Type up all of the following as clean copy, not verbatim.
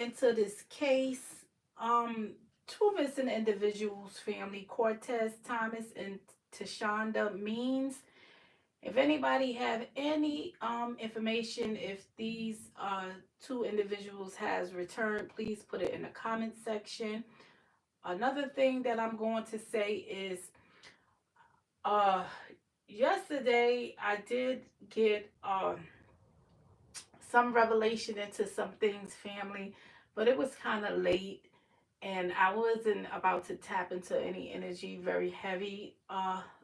into this case. Two missing individuals, family, Cortez Thomas and Teshonda Means. If anybody have any information, if these two individuals has returned, please put it in the comment section. Another thing that I'm going to say is uh yesterday I did get some revelation into some things, family, but it was kind of late and I wasn't about to tap into any energy very heavy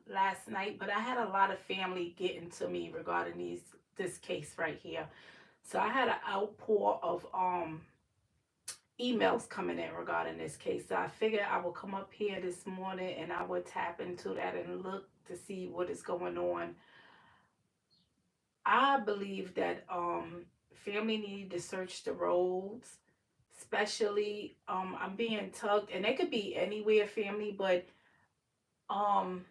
last night, but I had a lot of family getting to me regarding this case right here. So I had an outpour of emails coming in regarding this case. So I figured I would come up here this morning and I would tap into that and look to see what is going on. I believe that family need to search the roads, especially I'm being tugged, and it could be anywhere, family, but um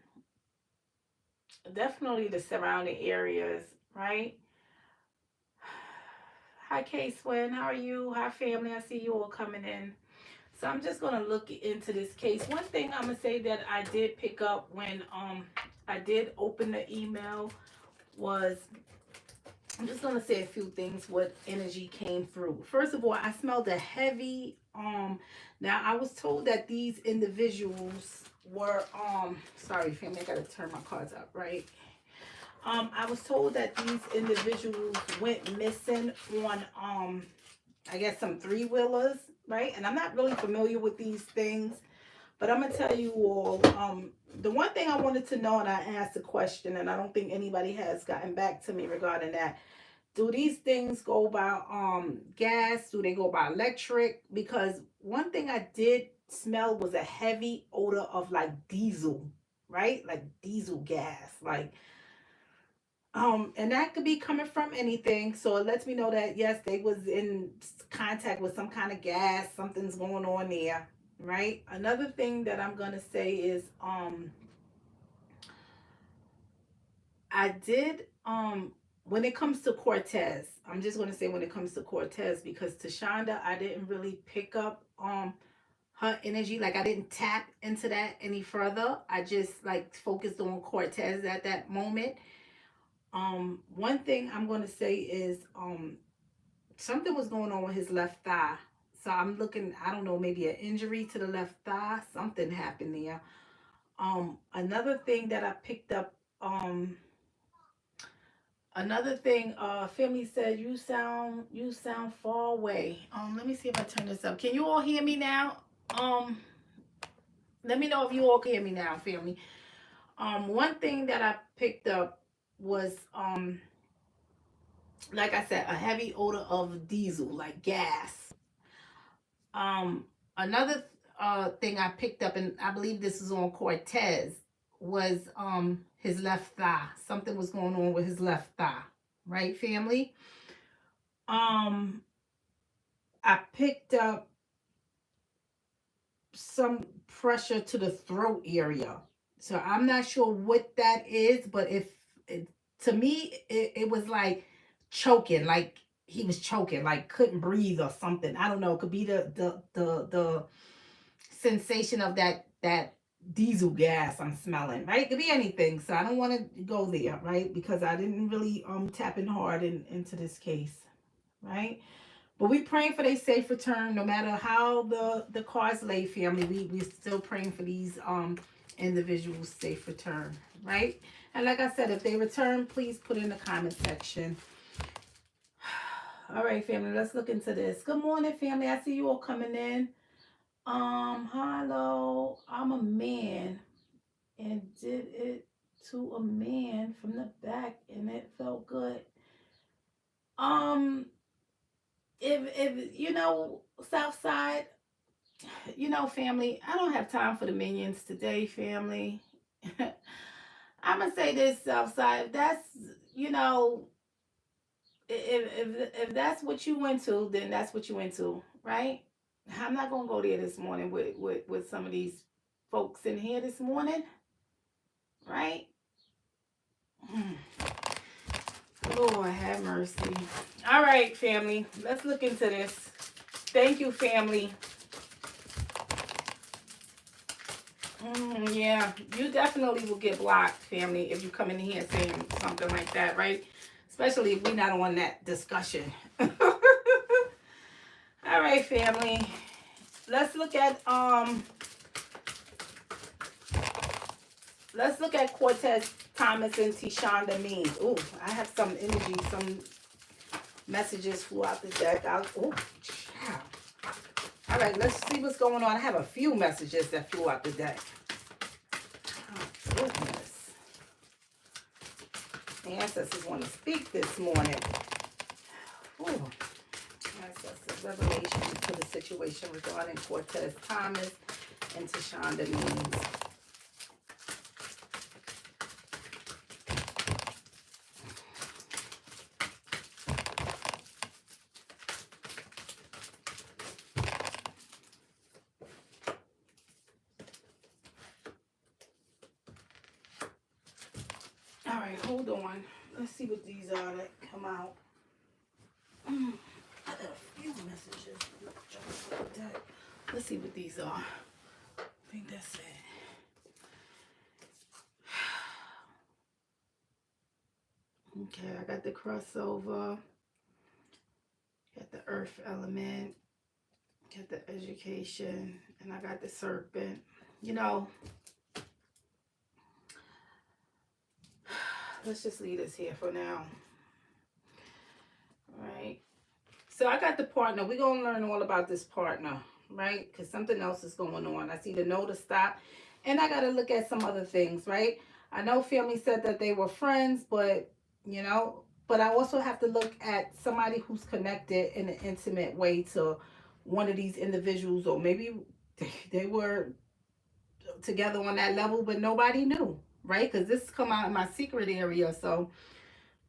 definitely the surrounding areas, right? Hi K Swin, how are you? Hi family, I see you all coming in. So I'm just gonna look into this case. One thing I'm gonna say that I did pick up when I did open the email was, I'm just gonna say a few things what energy came through. First of all, I smelled a heavy now I was told that these individuals were sorry family, I gotta turn my cards up, right? I was told that these individuals went missing on I guess some three-wheelers, right? And I'm not really familiar with these things, but I'm gonna tell you all, the one thing I wanted to know, and I asked a question, and I don't think anybody has gotten back to me regarding that. Do these things go by gas? Do they go by electric? Because one thing I did smell was a heavy odor of like diesel, right? Like diesel gas. Like and that could be coming from anything. So it lets me know that yes, they was in contact with some kind of gas, something's going on there, right? Another thing that I'm gonna say is I did when it comes to Cortez, I'm just gonna say when it comes to Cortez, because Teshonda, I didn't really pick up her energy. Like I didn't tap into that any further. I just like focused on Cortez at that moment. One thing I'm gonna say is something was going on with his left thigh. So I'm looking, I don't know, maybe an injury to the left thigh. Something happened there. Another thing that I picked up, another thing, family said you sound far away. Let me see if I turn this up. Can you all hear me now? Um, Let me know if you all can hear me now, family. One thing that I picked up was like I said, a heavy odor of diesel, like gas. Another thing I picked up, and I believe this is on Cortez, was his left thigh. Something was going on with his left thigh, right, family? Um, I picked up some pressure to the throat area. So I'm not sure what that is, but if it, to me it was like choking, like he was choking, like couldn't breathe or something. I don't know. It could be the sensation of that diesel gas I'm smelling, right? It could be anything. So I don't want to go there, right? Because I didn't really tap in hard into this case, right? But we praying for their safe return, no matter how the cards lay, family. We still praying for these individuals' safe return, right? And like I said, if they return, please put in the comment section. All right, family, let's look into this. Good morning, family. I see you all coming in. Hello. I'm a man and did it to a man from the back and it felt good. Um, if you know, Southside, you know, family, I don't have time for the minions today, family. I'm gonna say this, Southside. If that's, you know, if that's what you went to, then that's what you went to, right? I'm not gonna go there this morning with some of these folks in here this morning, right? Lord have mercy. All right, family, let's look into this. Thank you, family. Yeah, you definitely will get blocked, family, if you come in here saying something like that, right? Especially if we're not on that discussion. All right, family. Let's look at Cortez Thomas and Teshonda Means. Ooh, I have some energy, some messages flew out the deck. All right, let's see what's going on. I have a few messages that flew out the deck. Oh, goodness. The ancestors want to speak this morning. Ooh. Ancestors, revelation to the situation regarding Cortez Thomas and Teshonda Means. All right, hold on. Let's see what these are that come out. I got a few messages. Let's see what these are. I think that's it. Okay, I got the crossover. Got the earth element. Got the education. And I got the serpent. You know, let's just leave this here for now. All right. So I got the partner. We're going to learn all about this partner, right? Because something else is going on. I see the no to stop. And I got to look at some other things, right? I know family said that they were friends, but, you know, but I also have to look at somebody who's connected in an intimate way to one of these individuals, or maybe they were together on that level, but nobody knew, right? Because this come out in my secret area. So,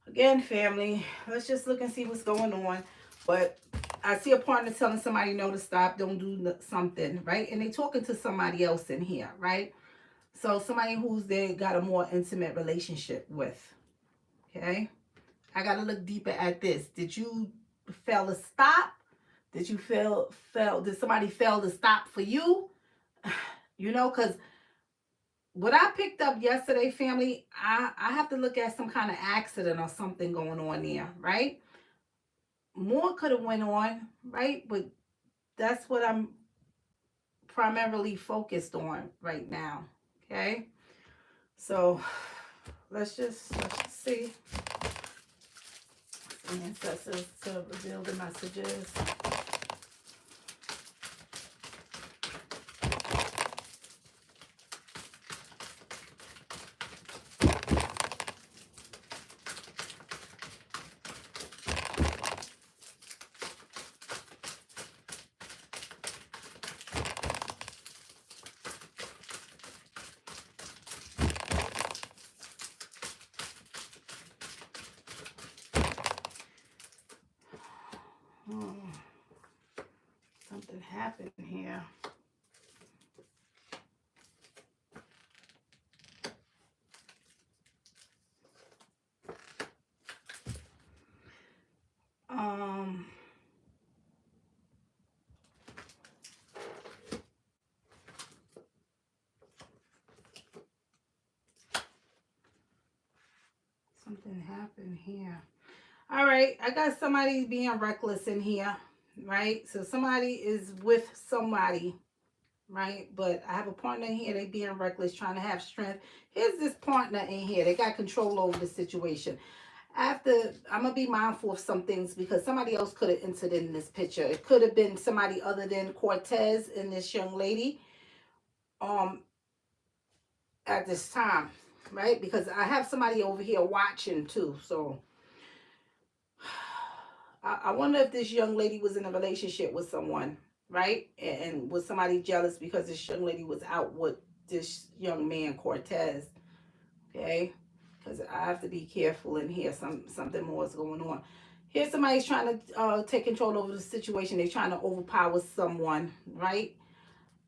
again, family, let's just look and see what's going on. But I see a partner telling somebody no to stop, don't do something, right? And they talking to somebody else in here, right? So somebody who's they got a more intimate relationship with, okay? I got to look deeper at this. Did you fail to stop? Did you did somebody fail to stop for you? You know, because what I picked up yesterday, family, I have to look at some kind of accident or something going on there, right? More could have went on, right? But that's what I'm primarily focused on right now, okay? So let's just see. Some ancestors to reveal the messages. Something happened here. Something happened here. All right, I got somebody being reckless in here, right? So somebody is with somebody, right? But I have a partner in here, they being reckless, trying to have strength. Here's this partner in here. They got control over the situation. I'm going to be mindful of some things because somebody else could have entered in this picture. It could have been somebody other than Cortez and this young lady at this time, right? Because I have somebody over here watching too. So I wonder if this young lady was in a relationship with someone, right? And was somebody jealous because this young lady was out with this young man, Cortez, okay? Because I have to be careful in here. Something more is going on. Here somebody's trying to take control over the situation. They're trying to overpower someone, right?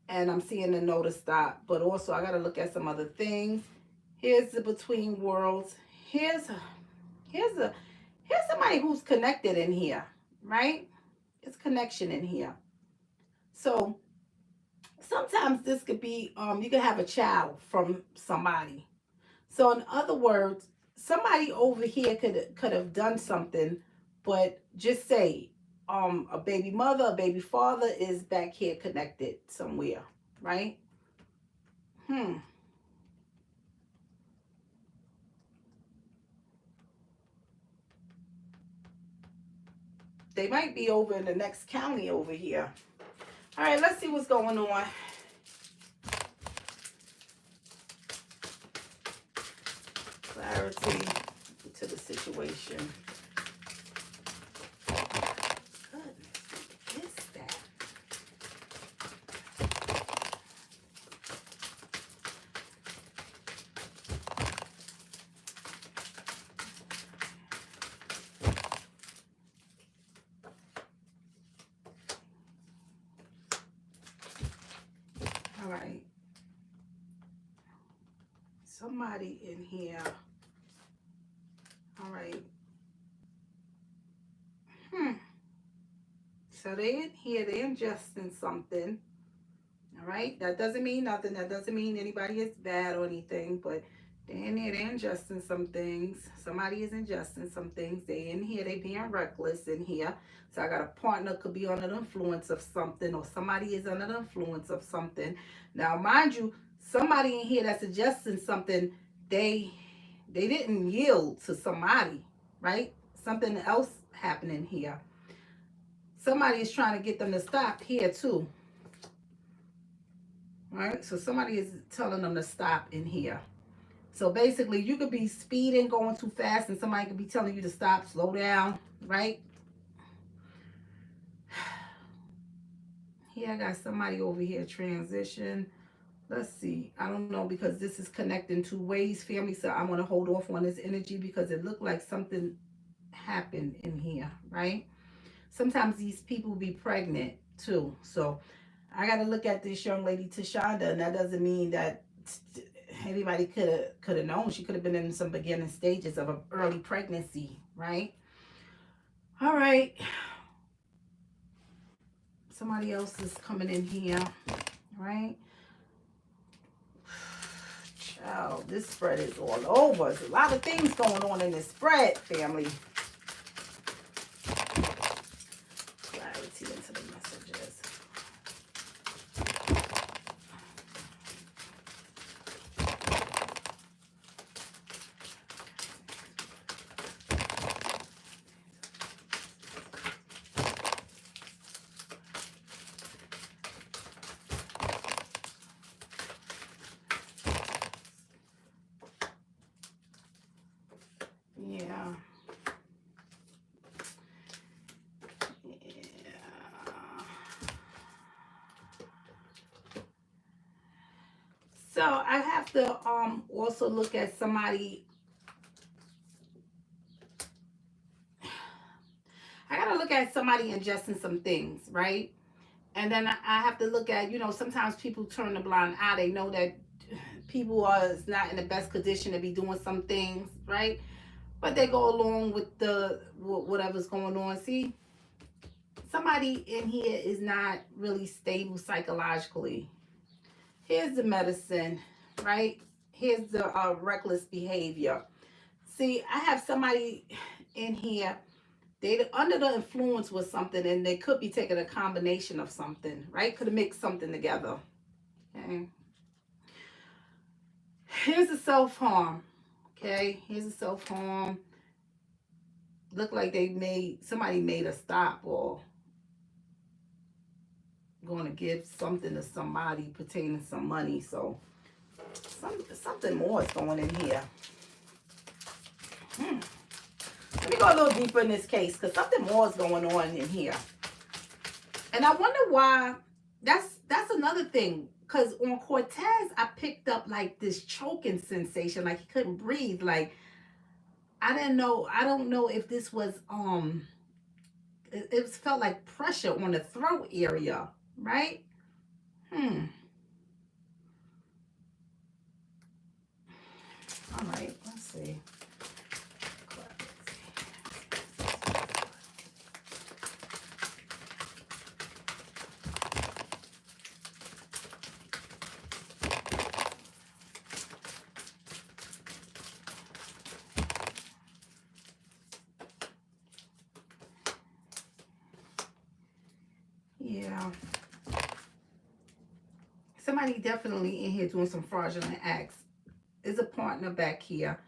And I'm seeing the no to stop. But also I got to look at some other things. Here's the between worlds. Here's somebody who's connected in here, right? It's connection in here. So sometimes this could be, you could have a child from somebody. So in other words, somebody over here could have done something, but just say, a baby mother, a baby father is back here connected somewhere, right? They might be over in the next county over here. All right, let's see what's going on. Clarity to the situation. Goodness, what is that? All right. Somebody in here. All right. So they in here, they ingesting something. All right. That doesn't mean nothing. That doesn't mean anybody is bad or anything, but they in here, they ingesting some things. Somebody is ingesting some things. They in here, they being reckless in here. So I got a partner could be under the influence of something, or somebody is under the influence of something. Now, mind you, somebody in here that's ingesting something, they didn't yield to somebody, right? Something else happening here. Somebody is trying to get them to stop here too. All right, so somebody is telling them to stop in here. So basically, you could be speeding, going too fast, and somebody could be telling you to stop, slow down, right? Here I got somebody over here, transition. Let's see. I don't know, because this is connecting two ways, family. So I'm going to hold off on this energy because it looked like something happened in here, right? Sometimes these people be pregnant too. So I got to look at this young lady, Teshonda, and that doesn't mean that anybody could have known. She could have been in some beginning stages of an early pregnancy, right? All right. Somebody else is coming in here, right? Child, this spread is all over. There's a lot of things going on in this spread, family. Clarity into the messages. Yeah. So I have to also look at somebody. I gotta look at somebody ingesting some things, right? And then I have to look at, sometimes people turn a blind eye. They know that people are not in the best condition to be doing some things, right? But they go along with whatever's going on. See, somebody in here is not really stable psychologically. Here's the medicine, right? Here's the reckless behavior. See, I have somebody in here, they under the influence with something, and they could be taking a combination of something, right? Could have mixed something together. Okay. Here's a self-harm. Okay, here's a self-harm. Look like somebody made a stop, or going to give something to somebody pertaining to some money. So something more is going in here. Let me go a little deeper in this case, because something more is going on in here. And I wonder why. That's another thing. Because on Cortez, I picked up like this choking sensation, like he couldn't breathe. Like, I don't know if this was, it felt like pressure on the throat area, right? All right, let's see. Yeah. Somebody definitely in here doing some fraudulent acts. There's a partner back here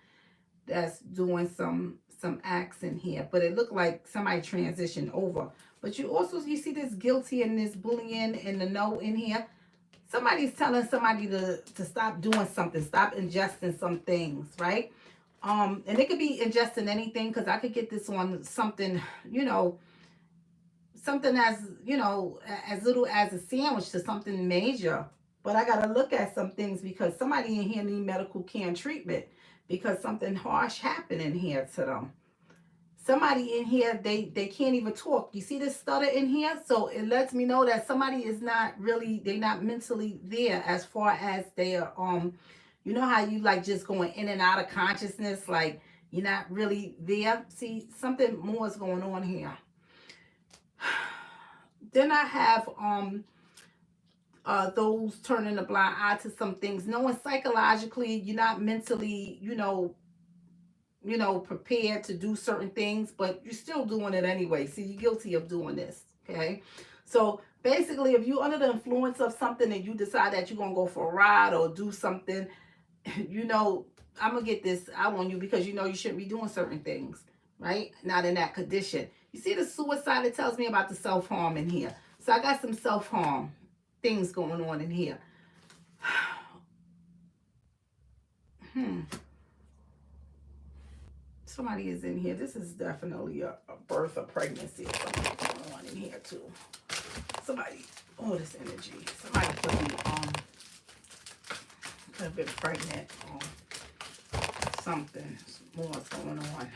that's doing some acts in here, but it looked like somebody transitioned over. But you see this guilty and this bullying and the no in here. Somebody's telling somebody to stop doing something, stop ingesting some things, right? And it could be ingesting anything, because I could get this on something, something as, as little as a sandwich to something major. But I got to look at some things, because somebody in here need medical care and treatment, because something harsh happened in here to them. Somebody in here, they can't even talk. You see this stutter in here? So it lets me know that somebody is not really, they're not mentally there, as far as they are, you know how you like just going in and out of consciousness, like you're not really there. See, something more is going on here. Then I have those turning a blind eye to some things, knowing psychologically you're not mentally, prepared to do certain things, but you're still doing it anyway. See, you're guilty of doing this. Okay, so basically, if you're under the influence of something and you decide that you're gonna go for a ride or do something, I'm gonna get this out on you, because you shouldn't be doing certain things, right? Not in that condition. You see the suicide, it tells me about the self-harm in here. So I got some self-harm things going on in here. Somebody is in here. This is definitely a birth or pregnancy or something going on in here too. Somebody, oh, this energy. Somebody could have been pregnant or something. More is going on.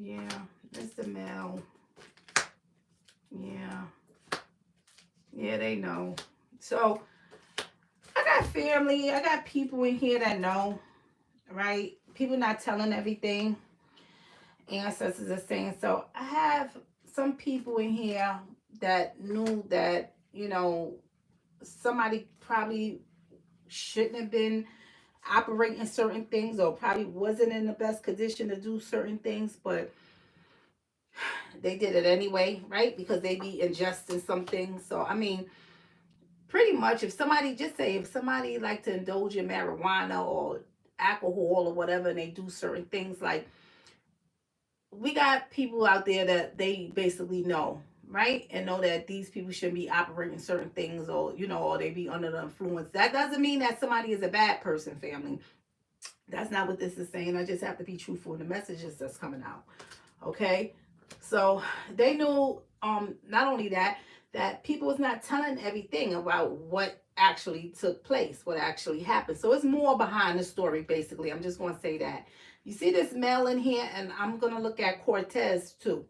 Yeah, it's the male. Yeah, they know. So I got family, I got people in here that know, right? People not telling everything. Ancestors are saying. So I have some people in here that knew that, somebody probably shouldn't have been operating certain things, or probably wasn't in the best condition to do certain things, but they did it anyway, right? Because they be ingesting some things. So I mean, pretty much, if somebody like to indulge in marijuana or alcohol or whatever, and they do certain things, like, we got people out there that they basically know, right? And know that these people shouldn't be operating certain things, or or they be under the influence. That doesn't mean that somebody is a bad person, family. That's not what this is saying. I just have to be truthful in the messages that's coming out. Okay? So they knew, not only that people was not telling everything about what actually took place, what actually happened. So it's more behind the story, basically. I'm just going to say that. You see this male in here, and I'm going to look at Cortez too,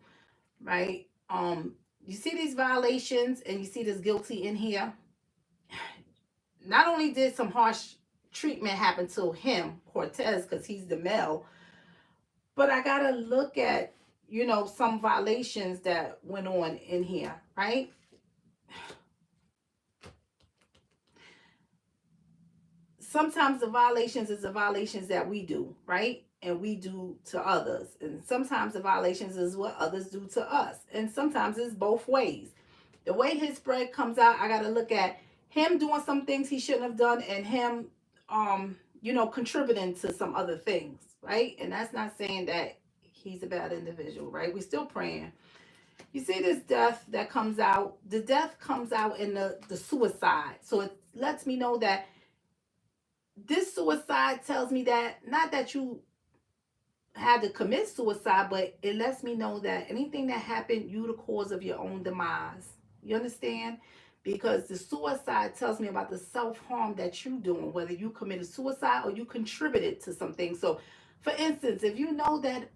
right? You see these violations, and you see this guilty in here. Not only did some harsh treatment happen to him, Cortez, because he's the male, but I got to look at, some violations that went on in here, right? Sometimes the violations is the violations that we do, right? And we do to others. And sometimes the violations is what others do to us. And sometimes it's both ways. The way his spread comes out, I got to look at him doing some things he shouldn't have done, and him, contributing to some other things, right? And that's not saying that he's a bad individual, right? We're still praying. You see this death that comes out. The death comes out in the suicide. So it lets me know that this suicide tells me that, not that you had to commit suicide, but it lets me know that anything that happened, you the cause of your own demise. You understand? Because the suicide tells me about the self-harm that you doing, whether you committed suicide or you contributed to something. So for instance, if you know that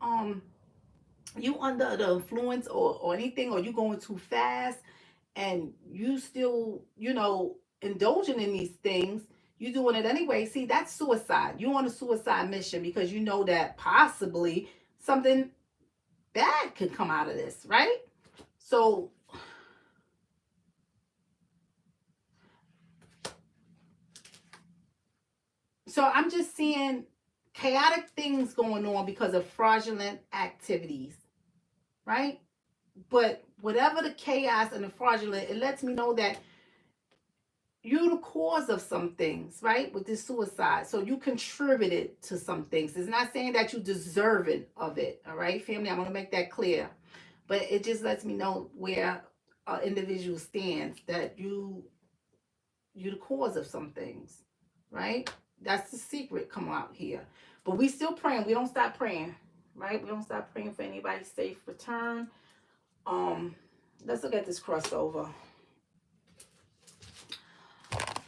you under the influence or anything, or you going too fast, and you still, indulging in these things, You're doing it anyway. See, that's suicide. You're on a suicide mission because you know that possibly something bad could come out of this, right? So I'm just seeing chaotic things going on because of fraudulent activities, right? But whatever the chaos and the fraudulent, it lets me know that you're the cause of some things, right? With this suicide. So you contributed to some things. It's not saying that you deserve it of it, all right, family? I want to make that clear. But it just lets me know where an individual stands, that you're the cause of some things, right? That's the secret come out here. But we still praying. We don't stop praying, right? We don't stop praying for anybody's safe return. Let's look at this crossover.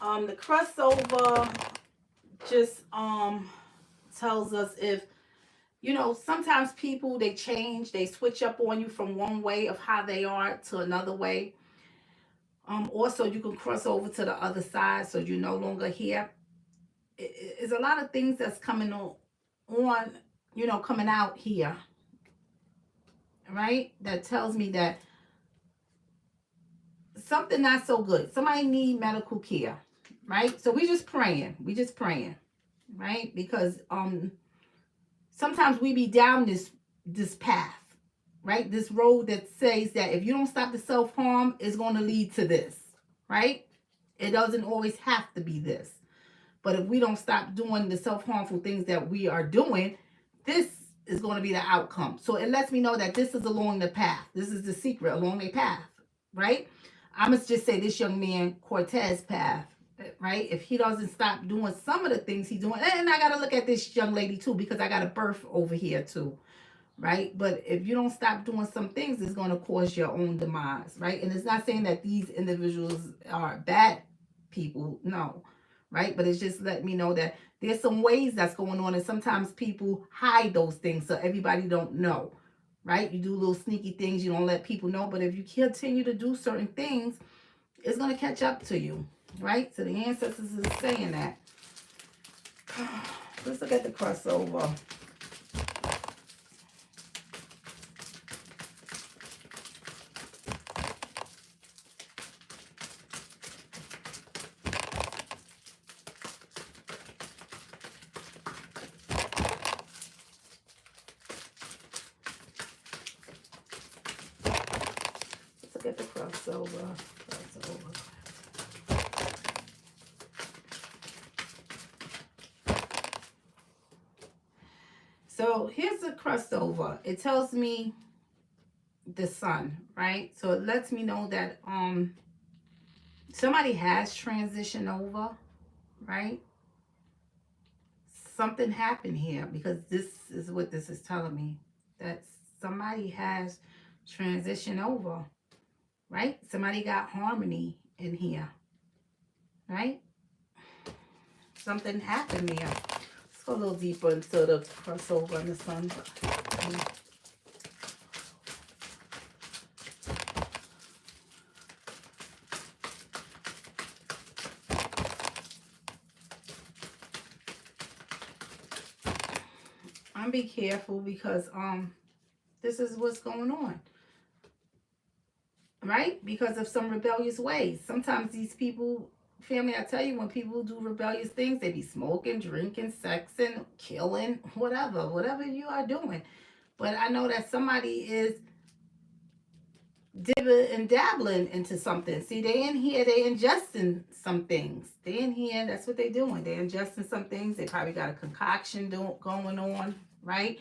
The crossover just tells us if, you know, sometimes people, they change, they switch up on you from one way of how they are to another way. Also, you can cross over to the other side, so you're no longer here. It's a lot of things that's coming on, you know, coming out here, right? That tells me that something not so good. Somebody need medical care, right? So we just praying, right? Because sometimes we be down this path, right? This road that says that if you don't stop the self-harm, it's going to lead to this, right? It doesn't always have to be this. But if we don't stop doing the self-harmful things that we are doing, this is going to be the outcome. So it lets me know that this is along the path. This is the secret along the path, right? I must just say this young man, Cortez path, right? If he doesn't stop doing some of the things he's doing, and I got to look at this young lady too, because I got a birth over here too, right? But if you don't stop doing some things, it's going to cause your own demise, right? And it's not saying that these individuals are bad people, no, right? But it's just letting me know that there's some ways that's going on, and sometimes people hide those things so everybody don't know, right? You do little sneaky things, you don't let people know, but if you continue to do certain things, it's going to catch up to you, right? So the ancestors is saying that. Let's look at the crossover. Get the crossover. So here's the crossover. It tells me the sun, right? So it lets me know that somebody has transitioned over, right? Something happened here, because this is what this is telling me, that somebody has transitioned over. Right? Somebody got harmony in here. Right? Something happened there. Let's go a little deeper into the crossover in the sun. I'm be careful because this is what's going on. Right? Because of some rebellious ways. Sometimes these people, family, I tell you, when people do rebellious things, they be smoking, drinking, sexing, killing, whatever you are doing. But I know that somebody is dibbing and dabbling into something. See, they in here, they ingesting some things. They in here, that's what they doing. They ingesting some things. They probably got a concoction going on, right?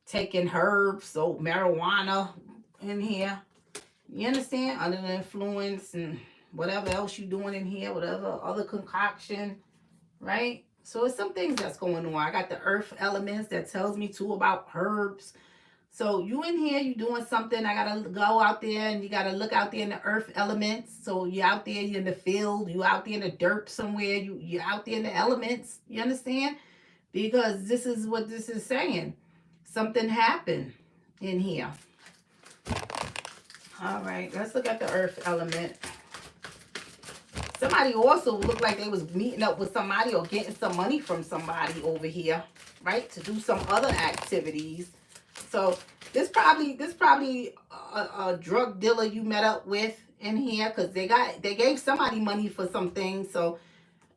Taking herbs, so marijuana in here. You understand? Under the influence and whatever else you're doing in here, whatever other concoction, right? So it's some things that's going on. I got the earth elements that tells me too about herbs. So you in here, you doing something. I got to go out there and you got to look out there in the earth elements. So you're out there, you're in the field, you out there in the dirt somewhere, you're out there in the elements. You understand? Because this is what this is saying. Something happened in here. All right, let's look at the earth element. Somebody also looked like they was meeting up with somebody or getting some money from somebody over here, right? To do some other activities. So this probably a drug dealer you met up with in here, because they gave somebody money for some things. So,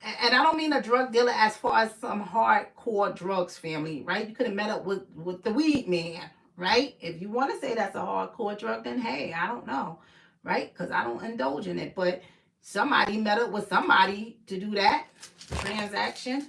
and I don't mean a drug dealer as far as some hardcore drugs, family, right? You could have met up with the weed man, right? If you want to say that's a hardcore drug, then hey, I don't know, right? Because I don't indulge in it. But somebody met up with somebody to do that transaction.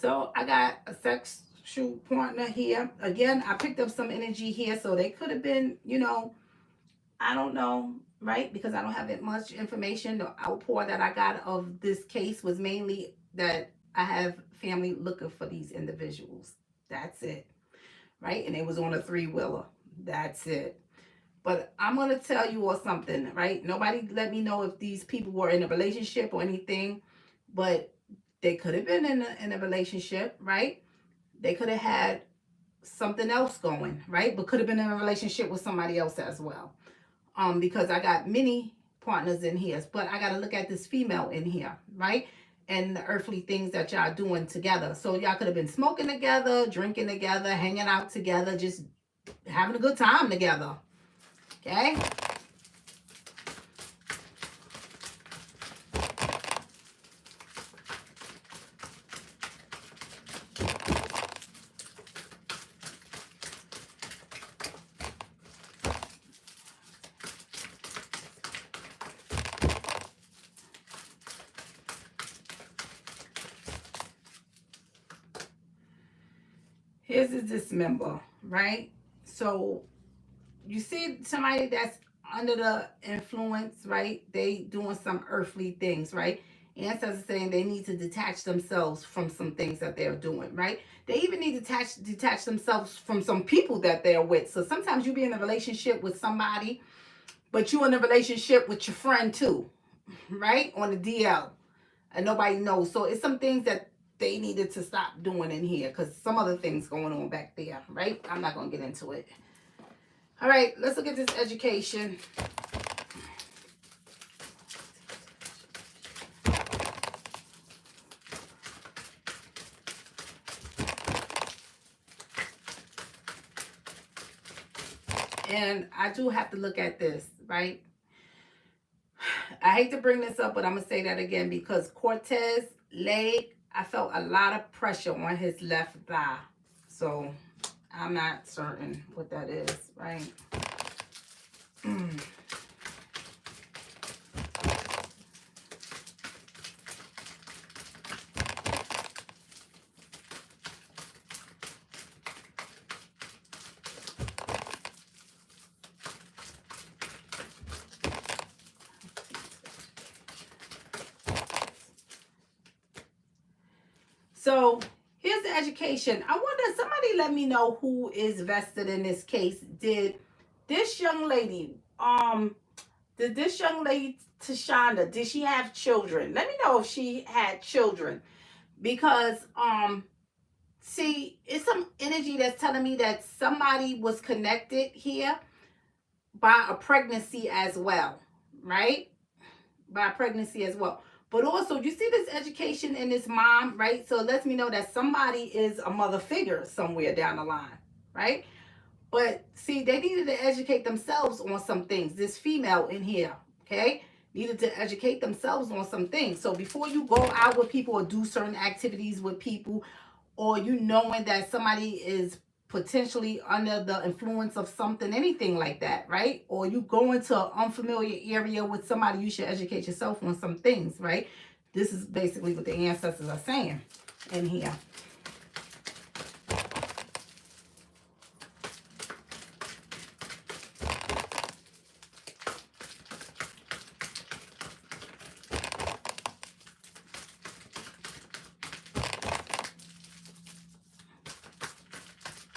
So I got a sexual partner here. Again, I picked up some energy here. So they could have been, I don't know, right? Because I don't have that much information. The outpour that I got of this case was mainly that I have family looking for these individuals. That's it, right? And it was on a 3-wheeler. That's it. But I'm going to tell you all something, right? Nobody let me know if these people were in a relationship or anything, but they could have been in a relationship, right? They could have had something else going, right? But could have been in a relationship with somebody else as well. Because I got many partners in here, but I got to look at this female in here, right? And the earthly things that y'all doing together. So y'all could have been smoking together, drinking together, hanging out together, just having a good time together. Okay? Here's a dismember, right? So you see somebody that's under the influence, right? They doing some earthly things, right? Ancestors saying they need to detach themselves from some things that they're doing, right? They even need to detach themselves from some people that they're with. So sometimes you be in a relationship with somebody, but you in a relationship with your friend too, right? On the DL, and nobody knows. So it's some things that they needed to stop doing in here, because some other things going on back there, right? I'm not going to get into it. All right, let's look at this education. And I do have to look at this, right? I hate to bring this up, but I'm going to say that again, because Cortez leg, I felt a lot of pressure on his left thigh. So I'm not certain what that is, right? So here's the education. I wonder, somebody let me know who is vested in this case. Did this young lady, Teshonda, did she have children? Let me know if she had children. Because, see, it's some energy that's telling me that somebody was connected here by a pregnancy as well, right? By a pregnancy as well. But also, you see this education in this mom, right? So it lets me know that somebody is a mother figure somewhere down the line, right? But see, they needed to educate themselves on some things. This female in here, okay, needed to educate themselves on some things. So before you go out with people or do certain activities with people, or you knowing that somebody is potentially under the influence of something, anything like that, right? Or you go into an unfamiliar area with somebody, you should educate yourself on some things, right? This is basically what the ancestors are saying in here.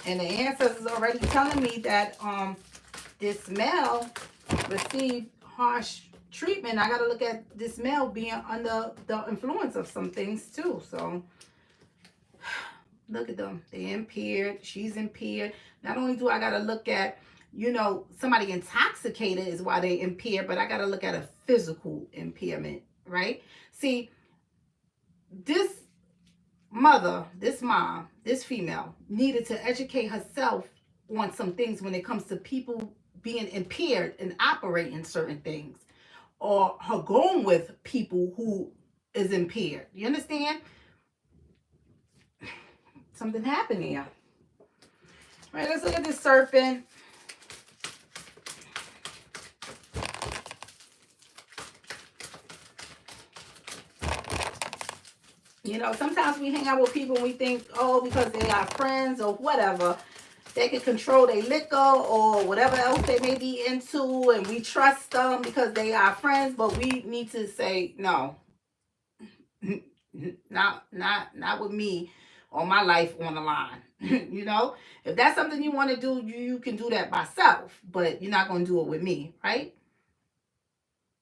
And the ancestors already telling me that this male received harsh treatment, I got to look at this male being under the influence of some things too. So look at them. They're impaired. She's impaired. Not only do I got to look at, you know, somebody intoxicated is why they impaired, but I got to look at a physical impairment, right? See, this mother, this mom, this female needed to educate herself on some things when it comes to people being impaired and operating certain things, or her going with people who is impaired. You understand? Something happened here. All right, let's look at this serpent. You know, sometimes we hang out with people and we think, oh, because they are friends or whatever, they can control their liquor or whatever else they may be into, and we trust them because they are friends. But we need to say, no, not with me or my life on the line. You know, if that's something you want to do, you can do that by self, but you're not going to do it with me, right?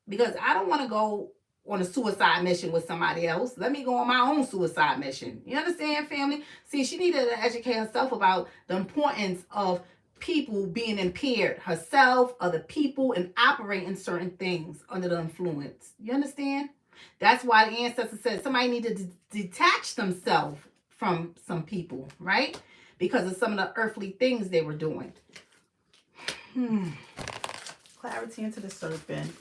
Because I don't want to go on a suicide mission with somebody else. Let me go on my own suicide mission. You understand, family? See, she needed to educate herself about the importance of people being impaired, herself, other people, and operating certain things under the influence. You understand? That's why the ancestor said somebody needed to detach themselves from some people, right? Because of some of the earthly things they were doing. Clarity into the serpent.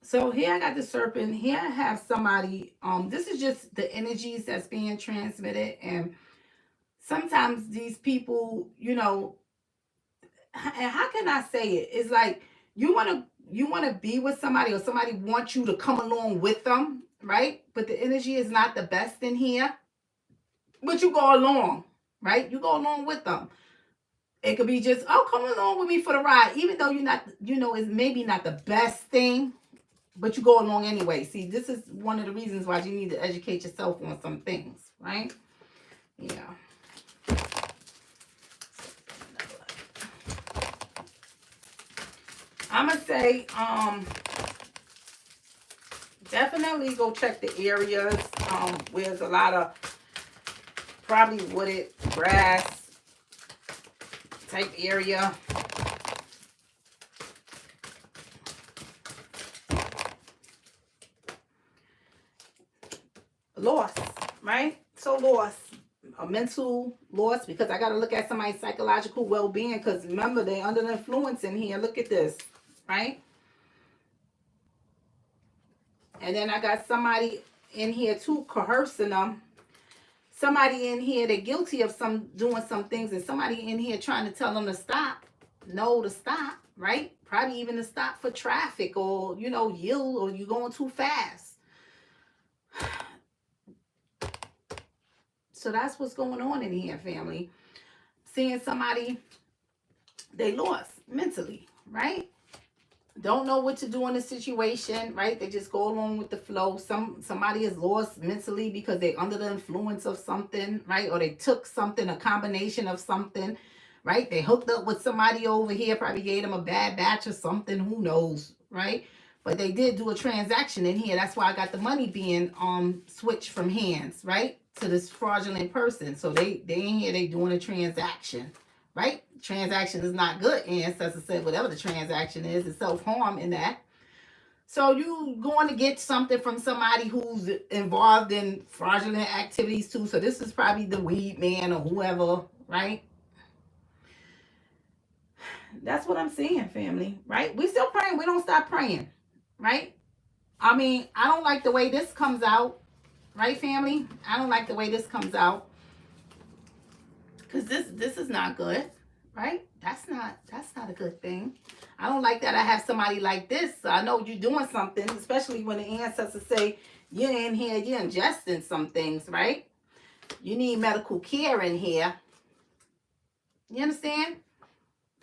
So here I got the serpent. Here I have somebody. This is just the energies that's being transmitted. And sometimes these people, you know, and how can I say it? It's like you want to be with somebody, or somebody wants you to come along with them, right? But the energy is not the best in here. But you go along, right? You go along with them. It could be just, oh, come along with me for the ride, even though you're not, you know, it's maybe not the best thing. But you go along anyway. See, this is one of the reasons why you need to educate yourself on some things, right? Yeah. I'm going to say, definitely go check the areas where there's a lot of probably wooded grass type area. Loss, right? So loss, a mental loss, because I got to look at somebody's psychological well-being, because remember, they're under the influence in here. Look at this, right? And then I got somebody in here too coercing them. Somebody in here, they're guilty of doing some things, and somebody in here trying to tell them to stop. No, to stop, right? Probably even to stop for traffic, or, you know, yield, or you're going too fast. So that's what's going on in here, family. Seeing somebody, they lost mentally, right? Don't know what to do in the situation, right? They just go along with the flow. Somebody is lost mentally because they're under the influence of something, right? Or they took something, a combination of something, right? They hooked up with somebody over here, probably gave them a bad batch or something, who knows, right? But they did do a transaction in here. That's why I got the money being switched from hands, right, to this fraudulent person. So they in here, they doing a transaction, right? Transaction is not good. Ancestor said whatever the transaction is, it's self-harm in that. So you going to get something from somebody who's involved in fraudulent activities too. So this is probably the weed man or whoever, right? That's what I'm seeing, family, right? We still praying. We don't stop praying, right? I mean, I don't like the way this comes out, right, family? I don't like the way this comes out, because this is not good, right? That's not a good thing. I don't like that I have somebody like this. So I know you're doing something, especially when the ancestors say you're in here, you're ingesting some things, right? You need medical care in here. You understand?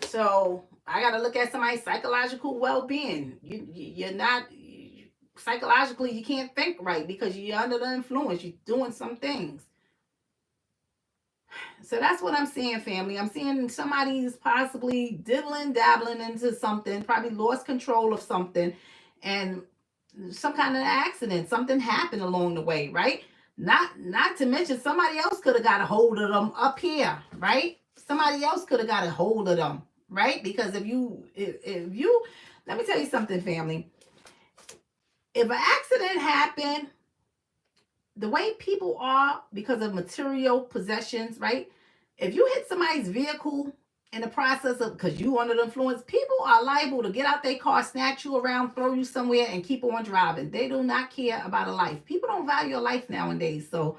So I got to look at somebody's psychological well-being. You're not psychologically, you can't think right because you're under the influence. You're doing some things. So that's what I'm seeing, family. I'm seeing somebody's possibly dibbling, dabbling into something, probably lost control of something, and some kind of accident. Something happened along the way, right? Not to mention somebody else could have got a hold of them up here, right? Somebody else could have got a hold of them, right? Because if you let me tell you something, family. If an accident happened, the way people are because of material possessions, right? If you hit somebody's vehicle in the process of, because you under the influence, people are liable to get out their car, snatch you around, throw you somewhere, and keep on driving. They do not care about a life. People don't value a life nowadays. So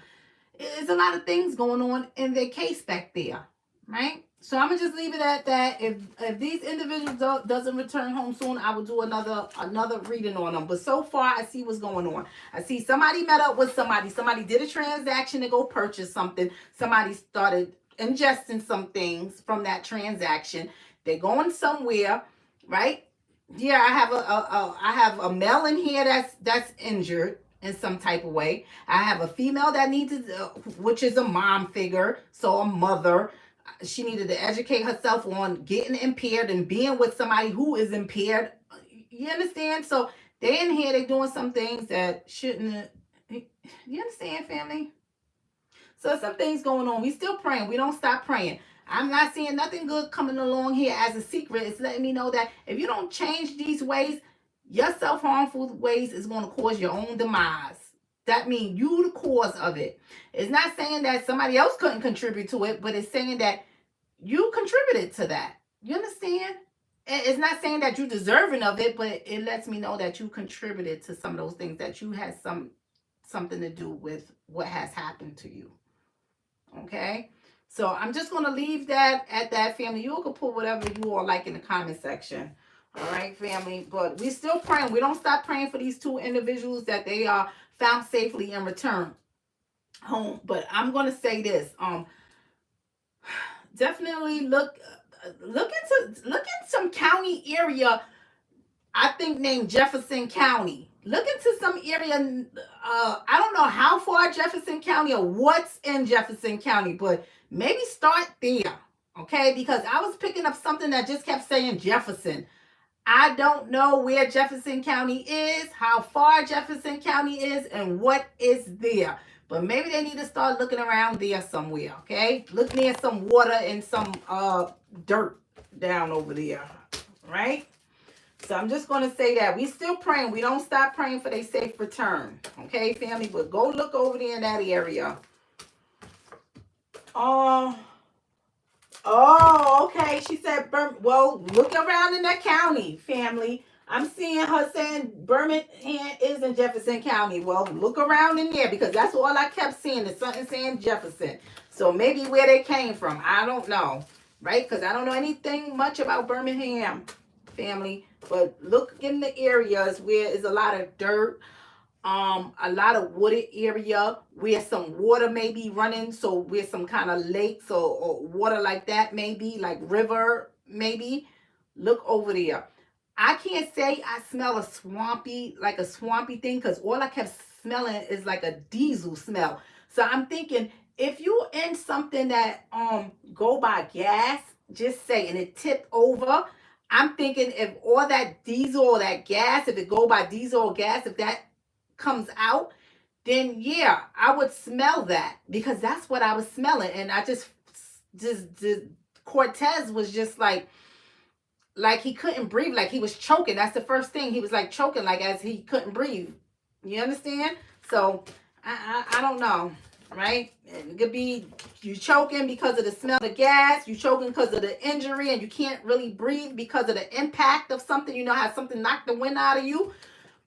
there's a lot of things going on in their case back there, right? So I'm gonna just leave it at that. If these individuals doesn't return home soon, I will do another reading on them. But so far, I see what's going on. I see somebody met up with somebody. Somebody did a transaction to go purchase something. Somebody started ingesting some things from that transaction. They're going somewhere, right? Yeah, I have a male in here that's injured in some type of way. I have a female that needs which is a mom figure, so a mother. She needed to educate herself on getting impaired and being with somebody who is impaired. You understand? So they in here, they doing some things that shouldn't. You understand, family? So some things going on. We still praying. We don't stop praying. I'm not seeing nothing good coming along here as a secret. It's letting me know that if you don't change these ways, your self-harmful ways is going to cause your own demise. That means you the cause of it. It's not saying that somebody else couldn't contribute to it, but it's saying that you contributed to that. You understand? It's not saying that you're deserving of it, but it lets me know that you contributed to some of those things, that you had something to do with what has happened to you. Okay? So I'm just going to leave that at that, family. You can put whatever you all like in the comment section. All right, family. But we still praying. We don't stop praying for these two individuals that they are found safely and return home. But I'm going to say this. Definitely look in some county area, I think named Jefferson County. Look into some area. I don't know how far Jefferson County or what's in Jefferson County, but maybe start there, okay? Because I was picking up something that just kept saying Jefferson. I don't know where Jefferson County is, how far Jefferson County is, and what is there. But maybe they need to start looking around there somewhere, okay? Look near some water and some dirt down over there, right? So I'm just going to say that. We still praying. We don't stop praying for their safe return, okay, family? But go look over there in that area. Oh, okay. She said, well, look around in that county, family. I'm seeing her saying Birmingham is in Jefferson County. Well, look around in there because that's all I kept seeing is something saying Jefferson. So maybe where they came from. I don't know, right? Because I don't know anything much about Birmingham, family. But look in the areas where there's a lot of dirt, a lot of wooded area where some water may be running, so where some kind of lakes or water like that, maybe like river, maybe look over there. I can't say I smell a swampy thing because all I kept smelling is like a diesel smell. So I'm thinking if you in something that go by gas, just say, and it tipped over, I'm thinking if all that diesel or that gas, if it go by diesel or gas, if that comes out, then yeah, I would smell that because that's what I was smelling. And I just Cortez was just like he couldn't breathe, like he was choking. That's the first thing. He was like choking, like as he couldn't breathe. You understand? So I don't know, right? It could be you choking because of the smell of the gas, you choking because of the injury, and you can't really breathe because of the impact of something. You know how something knocked the wind out of you.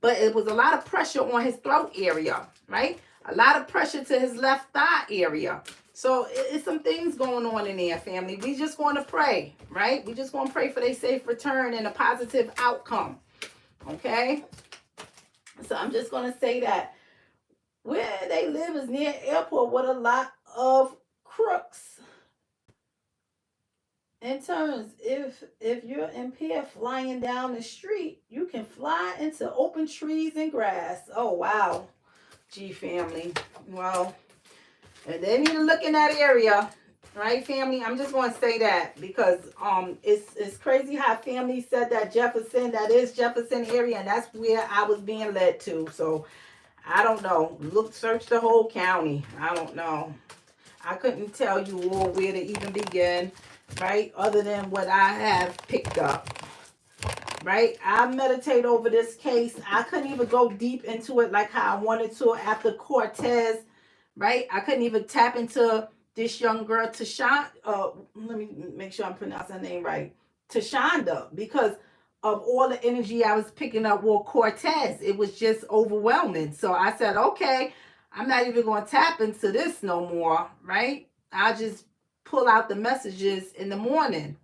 But it was a lot of pressure on his throat area, right? A lot of pressure to his left thigh area. So it's some things going on in there, family. We just going to pray, right? We just going to pray for their safe return and a positive outcome, okay? So I'm just going to say that where they live is near airport with a lot of crooks. in terms, if you're impaired flying down the street, you can fly into open trees and grass. Oh wow, G family. Well, and they need to look in that area, right, family? I'm just going to say that because it's crazy how family said that that is Jefferson area, and that's where I was being led to. So I don't know. Search the whole county. I don't know. I couldn't tell you all where to even begin, right? Other than what I have picked up, right? I meditate over this case. I couldn't even go deep into it like how I wanted to after Cortez, right? I couldn't even tap into this young girl, Teshonda. Let me make sure I'm pronouncing her name right. Teshonda, because of all the energy I was picking up with Cortez. It was just overwhelming. So I said, okay, I'm not even going to tap into this no more, right? I'll just pull out the messages in the morning,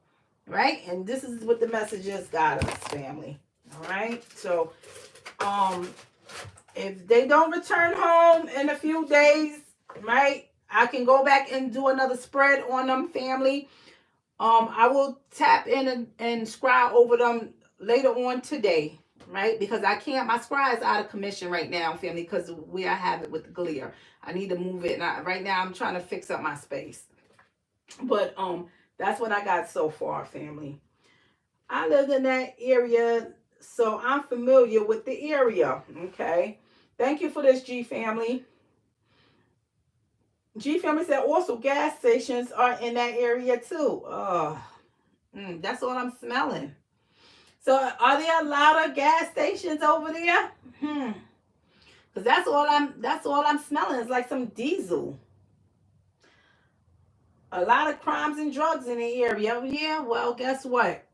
right? And this is what the messages got us, family. All right. So, if they don't return home in a few days, right, I can go back and do another spread on them, family. I will tap in and scribe over them later on today, right? Because I can't, my scribe is out of commission right now, family, because of where I have it with the glare. I need to move it. And right now I'm trying to fix up my space. But that's what I got so far, family. I lived in that area, so I'm familiar with the area, okay? Thank you for this, G family. G family said also gas stations are in that area too. That's what I'm smelling. So are there a lot of gas stations over there? Cause that's all I'm smelling. It's like some diesel. A lot of crimes and drugs in the area. Yeah, well, guess what?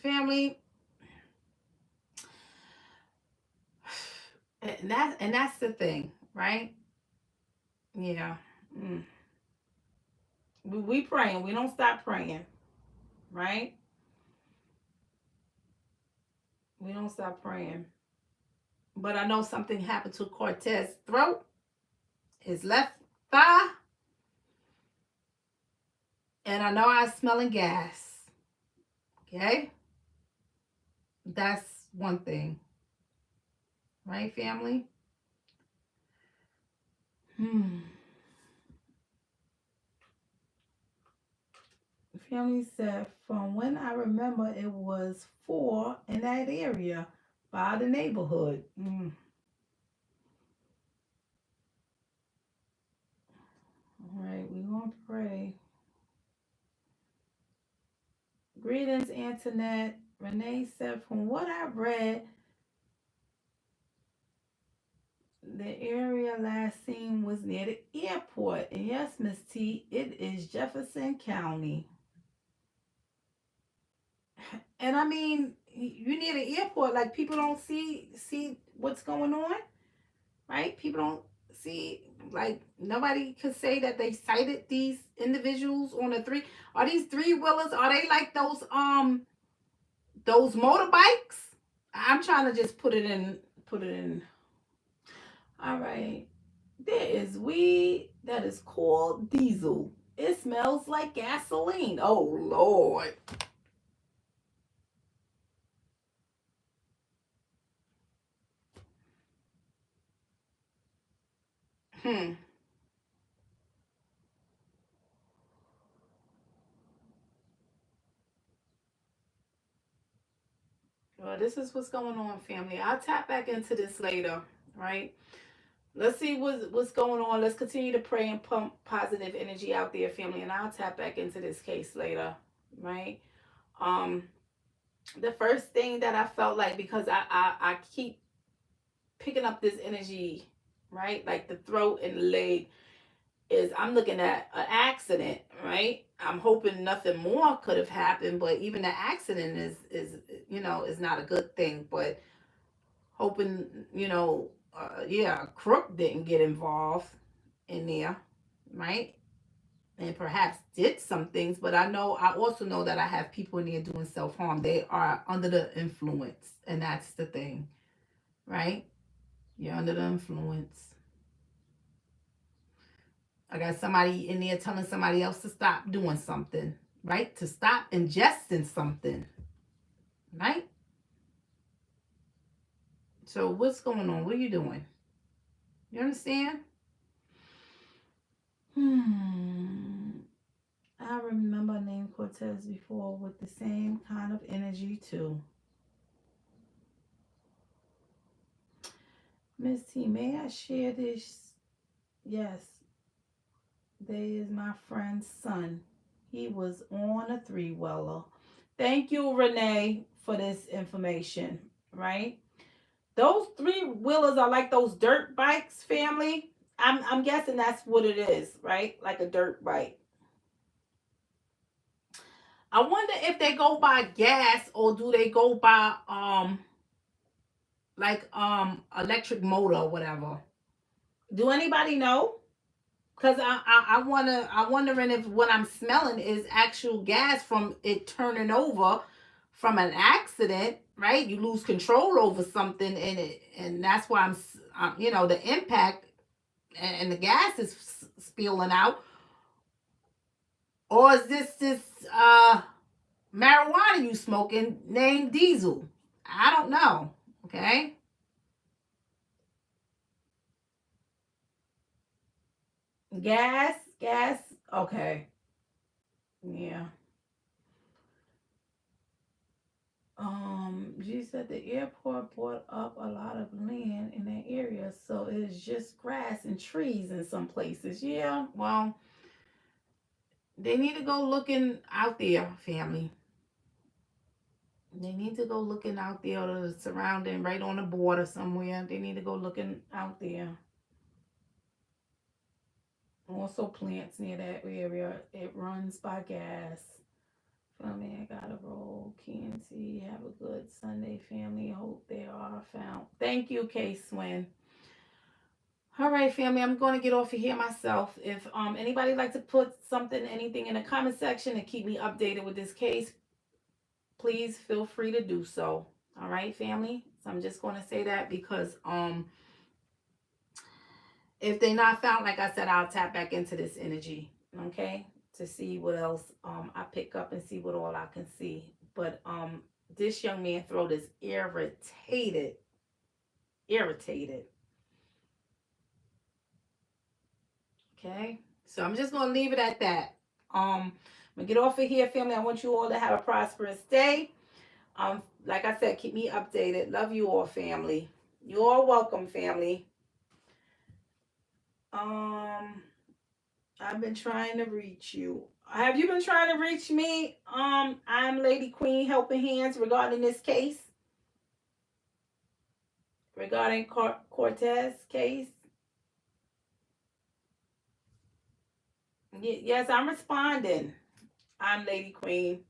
Family. And that's the thing, right? Yeah. We praying. We don't stop praying, right? We don't stop praying. But I know something happened to Cortez's throat, his left thigh, and I know I'm smelling gas. Okay? That's one thing. Right, family? Family said, from when I remember, it was 4 in that area by the neighborhood. All right, we're going to pray. Greetings, Antoinette. Renee said, from what I read, the area last seen was near the airport. And yes, Miss T, it is Jefferson County. And I mean, you near the airport, like people don't see what's going on, right? People don't see, like nobody could say that they sighted these individuals on are these 3-wheelers? Are they like those motorbikes? I'm trying to just put it in. All right. There is weed that is called diesel. It smells like gasoline. Oh, Lord. Well, this is what's going on, family. I'll tap back into this later, right? Let's see what's going on. Let's continue to pray and pump positive energy out there, family. And I'll tap back into this case later, right? The first thing that I felt like, because I keep picking up this energy, right? Like the throat and the leg, is I'm looking at an accident, right? I'm hoping nothing more could have happened, but even the accident is not a good thing. But hoping, a crook didn't get involved in there, right? And perhaps did some things, but I also know that I have people in there doing self-harm. They are under the influence, and that's the thing, right? You're under the influence. I got somebody in there telling somebody else to stop doing something, right? To stop ingesting something, right? So what's going on? What are you doing? You understand? I remember named Cortez before with the same kind of energy too. Miss T, may I share this? Yes. There is my friend's son. He was on a 3-wheeler. Thank you, Renee, for this information, right? Those 3-wheelers are like those dirt bikes, family. I'm guessing that's what it is, right? Like a dirt bike. I wonder if they go by gas or do they go by electric motor or whatever. Do anybody know? Cause I'm wondering if what I'm smelling is actual gas from it turning over from an accident, right? You lose control over something and that's why the impact and the gas is spilling out. Or is this marijuana you smoking named Diesel? I don't know. Okay. Gas. Okay. Yeah. She said the airport bought up a lot of land in that area, so it's just grass and trees in some places. Yeah, well, they need to go looking out there, family. They need to go looking out there, the surrounding, right on the border somewhere. They need to go looking out there. Also, plants near that area. It runs by gas. Family, I gotta roll. Kenzie, have a good Sunday, family. Hope they are found. Thank you, K Swin. All right, family, I'm going to get off of here myself. If anybody like to put anything in the comment section to keep me updated with this case, please feel free to do so. All right, family. So I'm just going to say that because if they're not found, like I said, I'll tap back into this energy. Okay, to see what else I pick up and see what all I can see. But this young man's throat is irritated. Okay, so I'm just gonna leave it at that. I'm gonna get off of here, family. I want you all to have a prosperous day. Like I said, keep me updated. Love you all, family. You all welcome, family. I've been trying to reach you. Have you been trying to reach me? I'm Lady Queen Helping Hands regarding this case. Regarding Cortez case. Yes, I'm responding. I'm Lady Queen.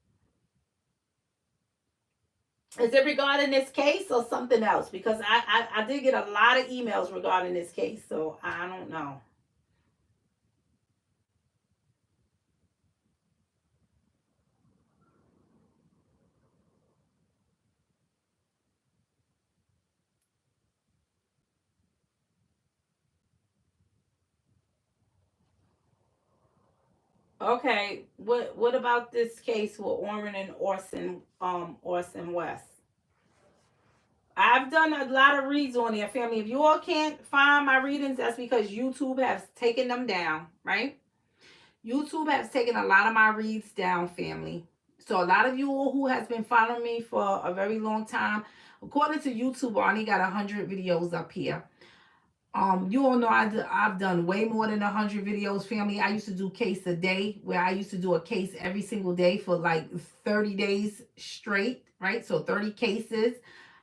Is it regarding this case or something else? Because I did get a lot of emails regarding this case, so I don't know. Okay, what about this case with Orrin and Orson West? I've done a lot of reads on there, family. If you all can't find my readings, that's because YouTube has taken them down, right? YouTube has taken a lot of my reads down, family. So a lot of you all who has been following me for a very long time, according to YouTube, I only got 100 videos up here. You all know I've done way more than 100 videos, family. I used to do case a day, where I used to do a case every single day for like 30 days straight, right? So 30 cases.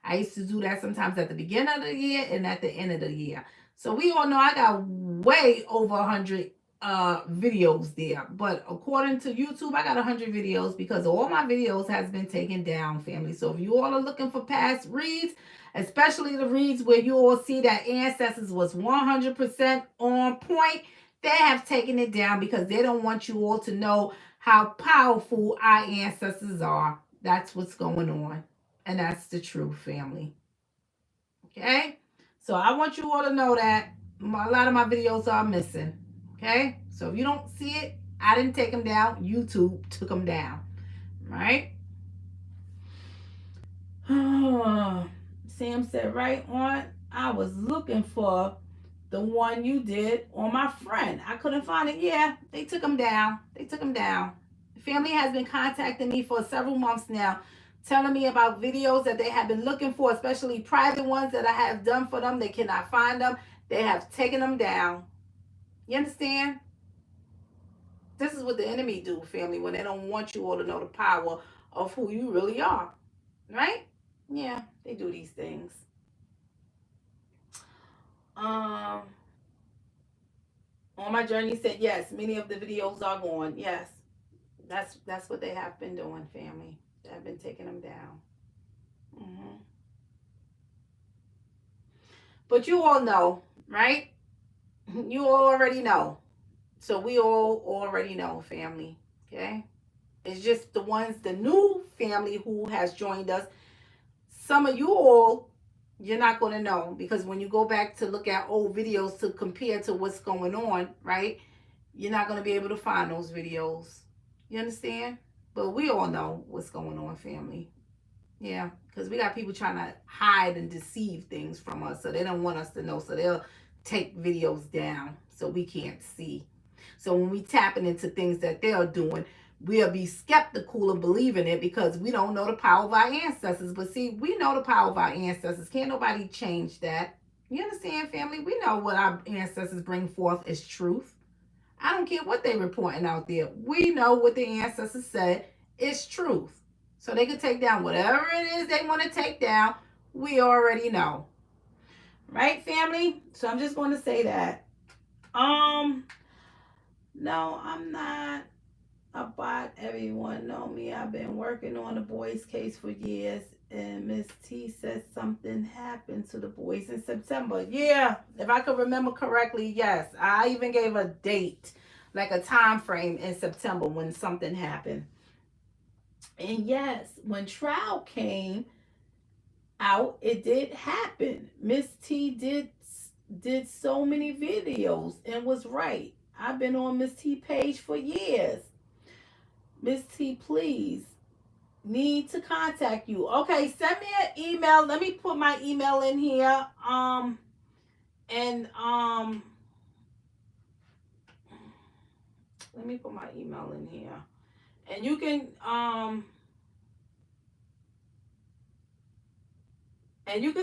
I used to do that sometimes at the beginning of the year and at the end of the year. So we all know I got way over 100 videos there. But according to YouTube, I got 100 videos because all my videos has been taken down, family. So if you all are looking for past reads, especially the reads where you all see that Ancestors was 100% on point, they have taken it down because they don't want you all to know how powerful our ancestors are. That's what's going on. And that's the truth, family. Okay? So I want you all to know that a lot of my videos are missing. Okay? So if you don't see it, I didn't take them down. YouTube took them down. Right? Sam said, right on. I was looking for the one you did on my friend. I couldn't find it. Yeah, they took them down. They took them down. The family has been contacting me for several months now, telling me about videos that they have been looking for, especially private ones that I have done for them. They cannot find them. They have taken them down. You understand? This is what the enemy do, family, when they don't want you all to know the power of who you really are. Right? Yeah, they do these things. On my journey said, yes, many of the videos are gone. Yes, that's what they have been doing, family. They have been taking them down. But you all know, right? You already know. So we all already know, family. Okay? It's just the ones, the new family who has joined us. Some of you all, you're not going to know, because when you go back to look at old videos to compare to what's going on, right? You're not going to be able to find those videos. You understand? But we all know what's going on, family. Yeah, because we got people trying to hide and deceive things from us, so they don't want us to know. So they'll take videos down so we can't see. So when we tapping into things that they're doing, we'll be skeptical of believing it because we don't know the power of our ancestors. But see, we know the power of our ancestors. Can't nobody change that. You understand, family? We know what our ancestors bring forth is truth. I don't care what they reporting out there. We know what the ancestors said is truth. So they can take down whatever it is they want to take down. We already know. Right, family? So I'm just going to say that. No, I'm not a bot. Everyone know me. I've been working on the boys' case for years. And Miss T said something happened to the boys in September. Yeah, if I could remember correctly, yes. I even gave a date, like a time frame in September when something happened. And yes, when trial came out, it did happen. Miss T did so many videos and was right. I've been on Miss T page for years. Miss T, please, need to contact you. Okay, send me an email. Let me put my email in here. Let me put my email in here. And you can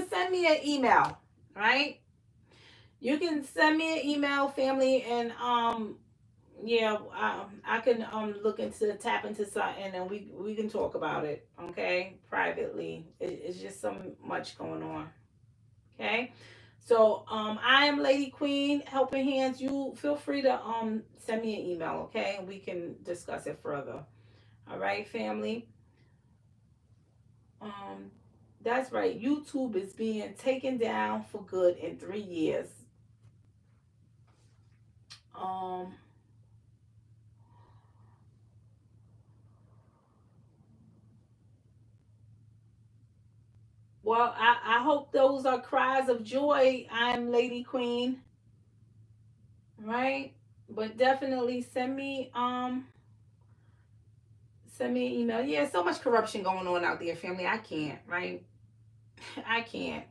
send me an email, right? You can send me an email, family, and yeah, I can tap into something, and we can talk about it, okay, privately. It's just so much going on, okay. So I am Lady Queen, Helping Hands. You feel free to send me an email, okay, and we can discuss it further. All right, family. That's right. YouTube is being taken down for good in 3 years. Well, I hope those are cries of joy. I'm Lady Queen. Right? But definitely send me an email. Yeah, so much corruption going on out there, family. I can't, right? I can't.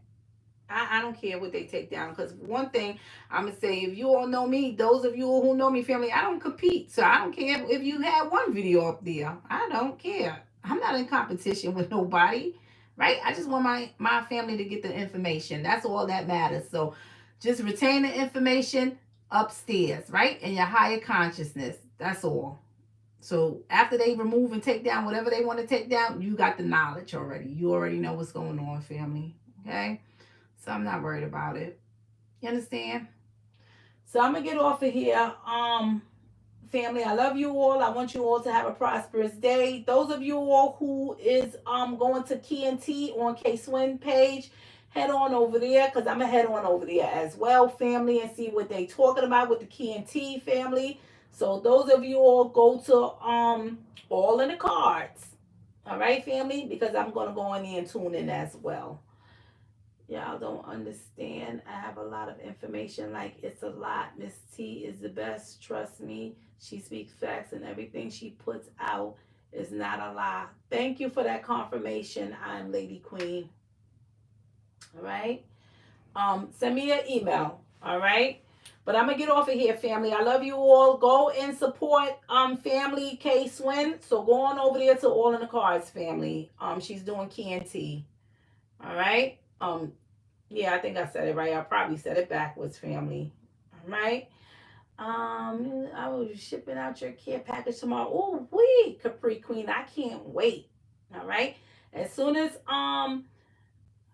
I don't care what they take down, because one thing I'm going to say, if you all know me, those of you who know me, family, I don't compete. So I don't care if you had one video up there. I don't care. I'm not in competition with nobody, right? I just want my family to get the information. That's all that matters. So just retain the information upstairs, right? In your higher consciousness. That's all. So after they remove and take down whatever they want to take down, you got the knowledge already. You already know what's going on, family. Okay? So I'm not worried about it. You understand? So I'm gonna get off of here. Family, I love you all. I want you all to have a prosperous day. Those of you all who is going to Key and T on K-Swin page, head on over there, because I'm gonna head on over there as well, family, and see what they talking about with the Key and T, family. So those of you all go to All in the Cards. All right, family, because I'm gonna go in there and tune in as well. Y'all don't understand. I have a lot of information. Like, it's a lot. Miss T is the best. Trust me. She speaks facts, and everything she puts out is not a lie. Thank you for that confirmation. I'm Lady Queen. All right. Send me an email. All right. But I'm gonna get off of here, family. I love you all. Go and support family K Swin. So go on over there to All in the Cards family. She's doing Canty. All right. Yeah, I think I said it right. I probably said it backwards, family. All right. I will be shipping out your care package tomorrow. Oh, wait, Capri Queen. I can't wait. All right. As soon as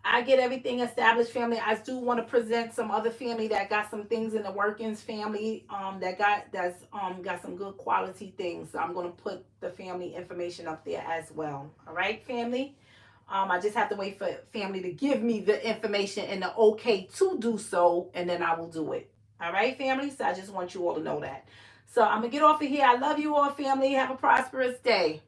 I get everything established, family, I do want to present some other family that got some things in the workings, family, that's got some good quality things. So I'm gonna put the family information up there as well. All right, family. I just have to wait for family to give me the information and the okay to do so, and then I will do it. All right, family? So I just want you all to know that. So I'm going to get off of here. I love you all, family. Have a prosperous day.